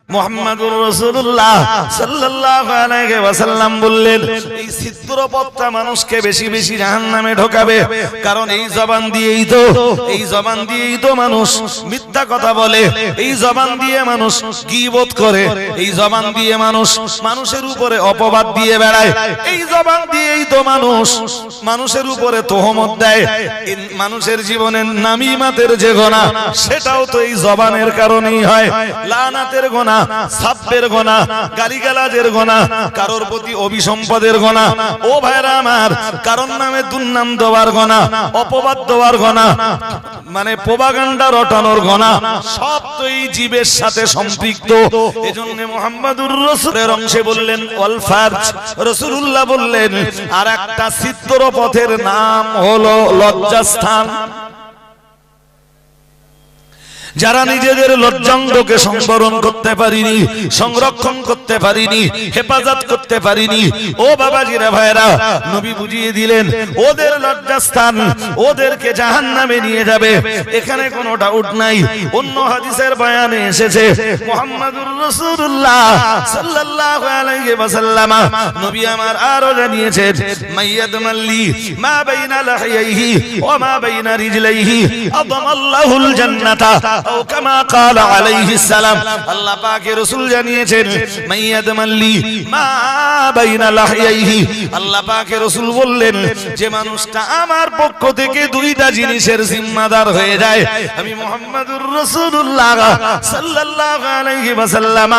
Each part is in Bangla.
মুহাম্মাদুর রাসূলুল্লাহ সাল্লাল্লাহু আলাইহি ওয়াসাল্লাম বললেন, এই ছিদ্রপথটা মানুষকে বেশি বেশি জাহান্নামে ঢোকাবে। কারণ এই জবান দিয়েই তো মানুষ মিথ্যা কথা বলে, এই জবান দিয়ে মানুষ গীবত করে, এই জবান দিয়ে মানুষ মানুষের উপরে অপবাদ দিয়ে বেড়ায়, এই জবান দিয়েই তো মানুষের উপরে তোহমত দেয়। মানুষের জীবনের নামিমাতের যে গুনাহ, সেটাও তো এই জবানের কারণেই হয়। লানাতের গুনাহ, সাব্বের গুনাহ, গালিগালাজের গুনাহ, কারোর প্রতি অভিসম্পদের গুনাহ, ও ভাইরা আমার, কারোর নামে দুর্নাম দেওয়ার গুনাহ, অপবাদ দেওয়ার গুনাহ, মানে প্রপাগান্ডা রটানোর গুনাহ, সব তো এই জীবের সাথে সম্পৃক্ত। এজন্য মুহাম্মাদুর রাসূলের অংশে বললেন ওয়াল ফারজ, রাসূলুল্লাহ বললেন আর একটা ছিদ্র পথের নাম হলো লজ্জাস্থান। যারা নিজেদের লজ্জাঙ্গকে সংবরণ করতে পারিনি, সংরক্ষণ করতে পারিনি, হেফাজত করতে পারিনি, ও বাবাজিরা ভাইরা, নবী বুঝিয়ে দিলেন ওদের লজ্জাস্থান ওদেরকে জাহান্নামে নিয়ে যাবে, এখানে কোনো ডাউট নাই। অন্য হাদিসের বয়ানে এসেছে মুহাম্মাদুর রাসূলুল্লাহ সাল্লাল্লাহু আলাইহি ওয়াসাল্লাম নবী আমার আরো জানিয়েছেন, মাইয়াদমাল্লি মা বাইনা লাহিয়াইহি ওয়া মা বাইনা রিজলাইহি আদামাল্লাহুল জান্নাতা ও কামা ক্বালা আলাইহিস সালাম। আল্লাহ পাকের রাসূল জানিয়েছেন, মাইয়াদমাল্লি মা বাইনা লাহিয়াইহি, আল্লাহ পাকের রাসূল বললেন যে মানুষটা আমার পক্ষ থেকে দুইটা জিনিসের জিম্মাদার হয়ে যায়, আমি মুহাম্মাদুর রাসূলুল্লাহ সাল্লাল্লাহু আলাইহি ওয়াসাল্লাম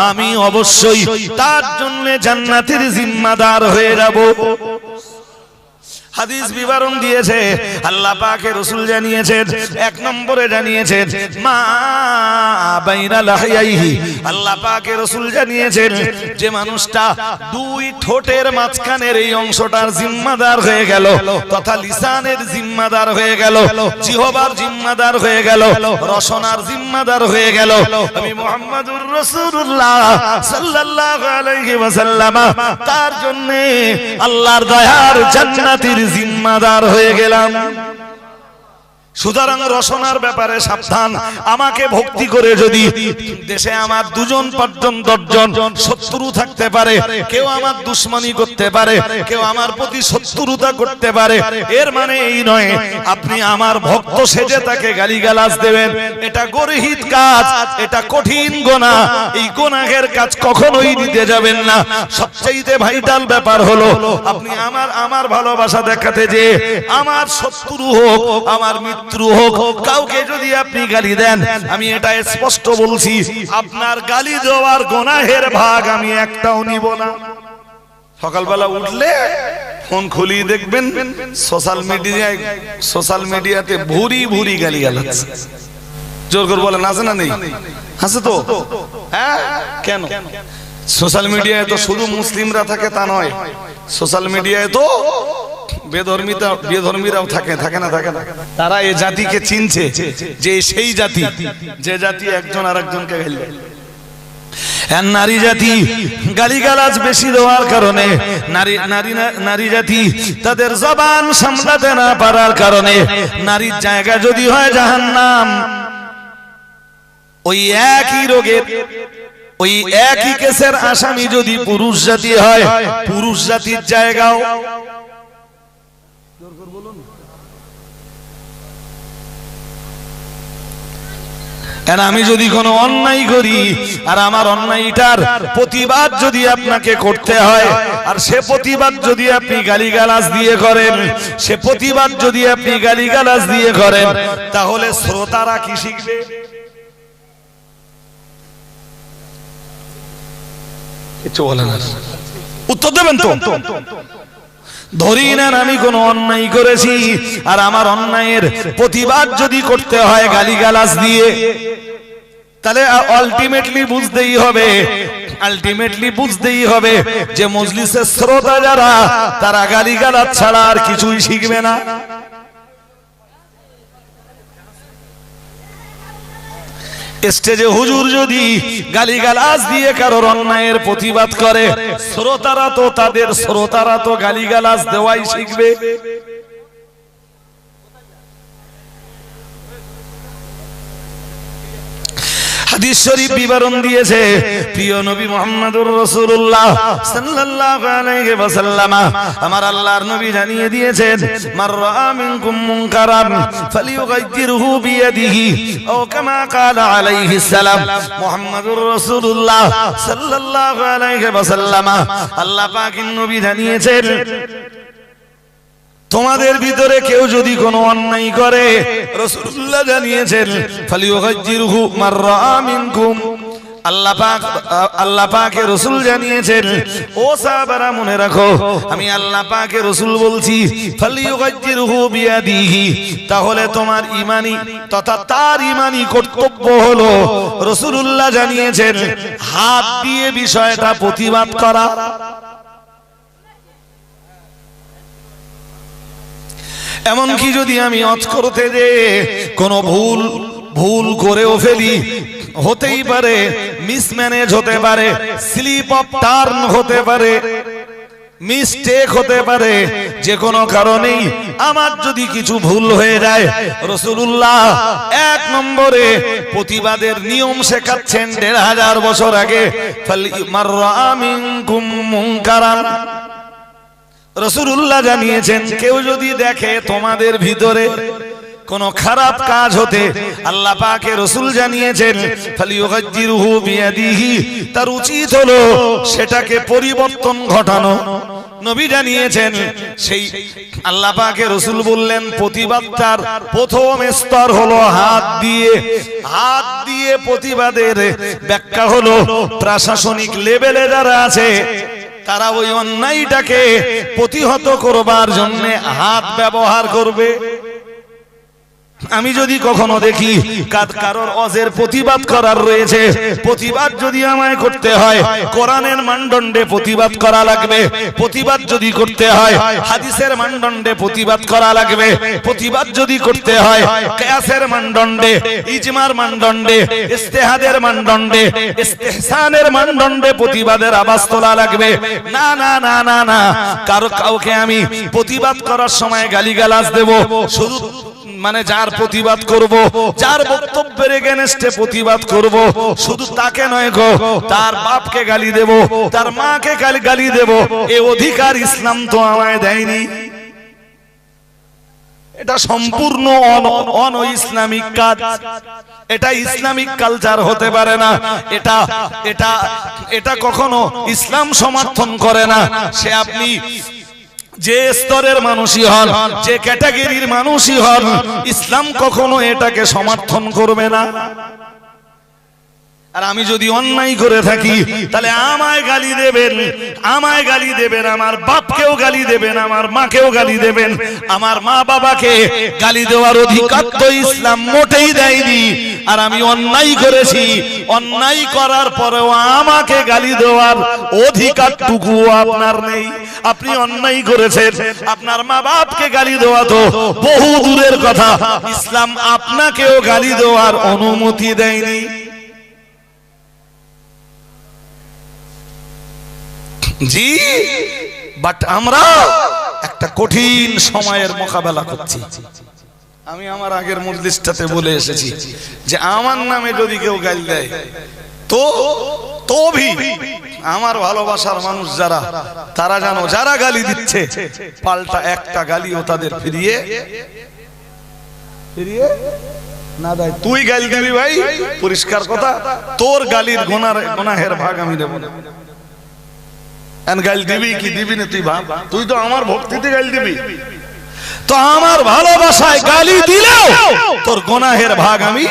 আমি অবশ্যই তার জন্য জান্নাতের জিম্মাদার হয়ে যাব। হাদিস বিবরণ দিয়েছে আল্লাহ পাকের রাসূল জানিয়েছেন, এক নম্বরে জানিয়েছেন মা বাইনা লাহিয়াইহি, আল্লাহ পাকের রাসূল জানিয়েছেন যে মানুষটা দুই ঠোঁটের মাঝখানের এই অংশটার জিম্মাদার হয়ে গেল, তথা লিসানের জিম্মাদার হয়ে গেল, জিহ্বার জিম্মাদার হয়ে গেল, রসনার জিম্মাদার হয়ে গেল। আমি মুহাম্মাদুর রাসূলুল্লাহ সাল্লাল্লাহু আলাইহি ওয়াসাল্লাম তার জন্য আল্লাহর দয়ার জান্নাতের জিম্মাদার হয়ে গেলাম। সুতরাং রসনার ব্যাপারে সাবধান। আমাকে ভক্তি করে যদি দেশে আমার দুজন পাঁচজন দশজন শত্রু থাকতে পারে, কেউ আমার দুশমনি করতে পারে, কেউ আমার প্রতি শত্রুতা করতে পারে, এর মানে এই নয় আপনি আমার ভক্ত সেজে তাকে গালিগালাজ দেবেন। এটা গর্হিত কাজ, এটা কঠিন গুনাহ। এই গুনাহের কাজ কখনোই দিতে যাবেন না। সবচেয়ে ভাইটাল ব্যাপার হলো আপনি আমার ভালোবাসা দেখাতে যে আমার শত্রু হোক, আমার শত্রু হোক, কাউকে যদি আপনি গালি দেন, আমি এটা স্পষ্ট বলছি, আপনার গালি দেওয়ার গুনাহের ভাগ আমি একটাও নিব না। সকালবেলা উঠলে ফোন খুলিয়ে দেখবেন সোশ্যাল মিডিয়াতে ভুরি ভুরি গালি গালাজ। জোর করে বলেন আছে না নেই? আছে তো। হ্যাঁ, কেন? সোশ্যাল মিডিয়ায় তো শুধু মুসলিমরা থাকে তা নয়, সোশ্যাল মিডিয়ায় তো বেধর্মীরাও থাকে না? তারা এই জাতিকে চিনছে যে সেই জাতি যে জাতি একজন আরেকজনকে গালি দেয়। নারী জাতি গালিগালাজ বেশি দেওয়ার কারণে, নারী জাতি তাদের জবান সামলাতে না পারার কারণে নারীর জায়গা যদি হয় জাহান্নাম, ওই একই রোগের ওই একই কেসের আসামি যদি পুরুষ জাতি হয়, পুরুষ জাতির জায়গাও আমি যদি কোনো অন্যায় করি আর আমার অন্যায়টার প্রতিবাদ যদি আপনাকে করতে হয়, আর সে প্রতিবাদ যদি আপনি গালিগালাজ দিয়ে করেন, সে প্রতিবাদ যদি আপনি গালিগালাজ দিয়ে করেন, তাহলে শ্রোতারা কি শিখবে? উত্তর দেবেন তো? ধরি নেন আমি কোনো অন্যায় করেছি আর আমার অন্যায়ের প্রতিবাদ যদি করতে হয় গালিগালাজ দিয়ে, তাহলে আলটিমেটলি বুঝতেই হবে যে মজলিসের শ্রোতা যারা, তারা গালিগালাজ ছাড়া আর কিছুই শিখবে না। স্টেজে হুজুর যদি গালিগালাজ দিয়ে কারোর অন্যায়ের প্রতিবাদ করে, শ্রোতারা তো গালিগালাজ দেওয়াই শিখবে। হাদিস শরীফ বিবরণ দিয়েছে প্রিয় নবী মুহাম্মদুর রাসূলুল্লাহ সাল্লাল্লাহু আলাইহি ওয়াসাল্লাম, আমার আল্লাহর নবী জানিয়ে দিয়েছেন, মান রাআ মিনকুম মুনকারান ফালিয়ুগাইয়িরহু বিয়াদিহি ও কামা ক্বালা আলাইহিস সালাম। মুহাম্মদুর রাসূলুল্লাহ সাল্লাল্লাহু আলাইহি ওয়াসাল্লাম, আল্লাহ পাকের নবী জানিয়েছেন, তোমাদের ভিতরে কেউ যদি কোনো অন্যায় করে, রাসূলুল্লাহ জানিয়েছেন, ফালিয়ুগাইয়িরহু মান রাআ মিনকুম। আল্লাহ পাকের রাসূল জানিয়েছেন, ও সাহাবারা মনে রাখো, আমি আল্লাহ পাকের রাসূল বলছি, ফালিয়ুগাইয়িরহু বিয়াদিহি। তাহলে তোমার ঈমানি তথা তার ঈমানি কর্তব্য হলো, রাসূলুল্লাহ জানিয়েছেন, হাত দিয়ে বিষয়টা প্রতিবাদ করা। এমনকি যদি আমি অজ করতে যে কোনো ভুল করেও ফেলি, হতেই পারে মিসম্যানেজ হতে পারে, স্লিপ অফ টার্ন হতে পারে, মিস্টেক হতে পারে, যে কোনো কারণেই আমার যদি কিছু ভুল হয়ে যায়, রাসূলুল্লাহ এক নম্বরে প্রতিবাদের নিয়ম শেখাচ্ছেন ১৫০০ বছর আগে, মান রাআ মিনকুম মুনকারান। রাসূলুল্লাহ জানিয়েছেন, কেউ যদি দেখে তোমাদের ভিতরে কোনো খারাপ কাজ হতে, আল্লাহ পাকের রাসূল জানিয়েছেন, ফালিয়ুগাইয়িরহু বিয়াদিহি। তার উচিত হলো সেটাকে পরিবর্তন ঘটানো। নবী জানিয়েছেন, সেই আল্লাহ পাকের রাসূল বললেন, প্রতিবাদটার প্রথম স্তর হলো হাত দিয়ে। হাত দিয়ে প্রতিবাদের ব্যাখ্যা হলো, প্রশাসনিক লেভেলে যারা আছে তারা ওই অন্যায়টাকে প্রতিহত করবার জন্য হাত ব্যবহার করবে। আমি যদি কখনো দেখি কারোর অজের প্রতিবাদ করার রয়েছে, প্রতিবাদ যদি আমায় করতে হয়, কোরআনের মানদণ্ডে প্রতিবাদ করা লাগবে। প্রতিবাদ যদি করতে হয়, হাদিসের মানদণ্ডে প্রতিবাদ করা লাগবে। প্রতিবাদ যদি করতে হয়, কিয়াসের মানদণ্ডে, ইজমার মানদণ্ডে, ইজতিহাদের মানদণ্ডে, ইস্তিহসানের মানদণ্ডে প্রতিবাদের আওয়াজ তোলা লাগবে। না না না না না, কাউকে আমি প্রতিবাদ করার সময় গালিগালাজ দেব, শুধু মানে যার প্রতিবাদ করব, যার বক্তব্যের এগেনস্টে প্রতিবাদ করব, শুধু তাকে নয় গো, তার বাপকে গালি দেব, তার মাকে গালি দেব, এই অধিকার ইসলাম তো আমায় দেয়নি। এটা সম্পূর্ণ অন-ইসলামিক কাজ, এটা ইসলামিক কালচার হতে পারে না। এটা কখনো ইসলাম সমর্থন করে না। সে আপনি যে স্তরের মানুষই হন, যে ক্যাটাগরির মানুষই হন, ইসলাম কখনো এটাকে সমর্থন করবে না। আর আমি যদি অন্যায় করে থাকি, তাহলে আমায় গালি দেবেন, আমায় গালি দেবেন, আমার বাপকেও গালি দেবেন, আমার মাকেও গালি দেবেন। আমার মা বাবাকে গালি দেওয়ার অধিকার তো ইসলাম মোটেই দেয়নি। আর আমি অন্যায় করেছি, অন্যায় করার পরেও আমাকে গালি দেওয়ার অধিকারটুকু আপনার নেই। আপনি অন্যায় করেছেন, আপনার মা বাপকে গালি দেওয়া তো বহু দূরের কথা, ইসলাম আপনাকেও গালি দেওয়ার অনুমতি দেয়নি। জি, বাট আমরা একটা কঠিন সময়ের মোকাবেলা করছি। আমি আমার আগের মজলিসটাতে বলে এসেছি যে আমার নামে যদি কেউ গালি দেয়, তো আমার ভালোবাসার মানুষ যারা, তারা জানো, যারা গালি দিচ্ছে পাল্টা একটা গালিও তাদের ফিরিয়ে না দেয়। তুই গালি দিবি ভাই, পরিষ্কার কথা, তোর গালির গুনাহের ভাগ আমি দেব না। গালি দিবি কি দিবি না তুই ভাব, তুই তো আমার ভক্তিতে গালি দিবি, তো আমার ভালোবাসায় গালি দিলেও তোর গুনাহের ভাগ আমি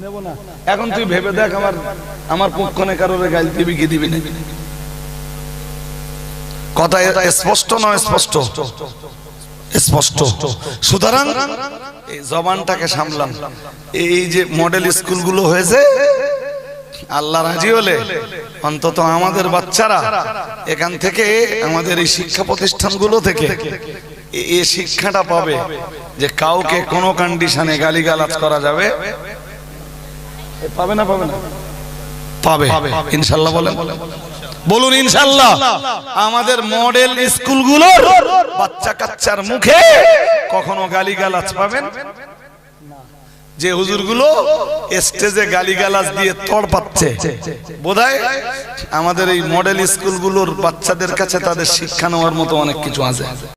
নেব না। এখন তুই ভেবে দেখ, আমার পক্ষে কারোর গালি দিবি কি দিবি না। কথা স্পষ্ট নয়? স্পষ্ট, স্পষ্ট। সুতরাং এই জবানটাকে সামলান। এই যে মডেল স্কুলগুলো হয়েছে, আল্লাহ রাজি হলে অন্তত আমাদের বাচ্চারা এখান থেকে, আমাদের এই শিক্ষা প্রতিষ্ঠানগুলো থেকে এই শিক্ষাটা পাবে যে কাউকে কোনো কন্ডিশনে গালিগালাজ করা যাবে। পাবে না? পাবে না? পাবে ইনশাআল্লাহ। বলুন ইনশাআল্লাহ। আমাদের মডেল স্কুলগুলোর বাচ্চা কাচ্চার মুখে কখনো গালিগালাজ পাবেন না। যে হুজুরগুলো স্টেজে গালিগালাজ দিয়ে তড় পাচ্ছে, বোধহয় আমাদের এই মডেল স্কুলগুলোর বাচ্চাদের কাছে তাদের শিক্ষা নেওয়ার মতো অনেক কিছু আছে।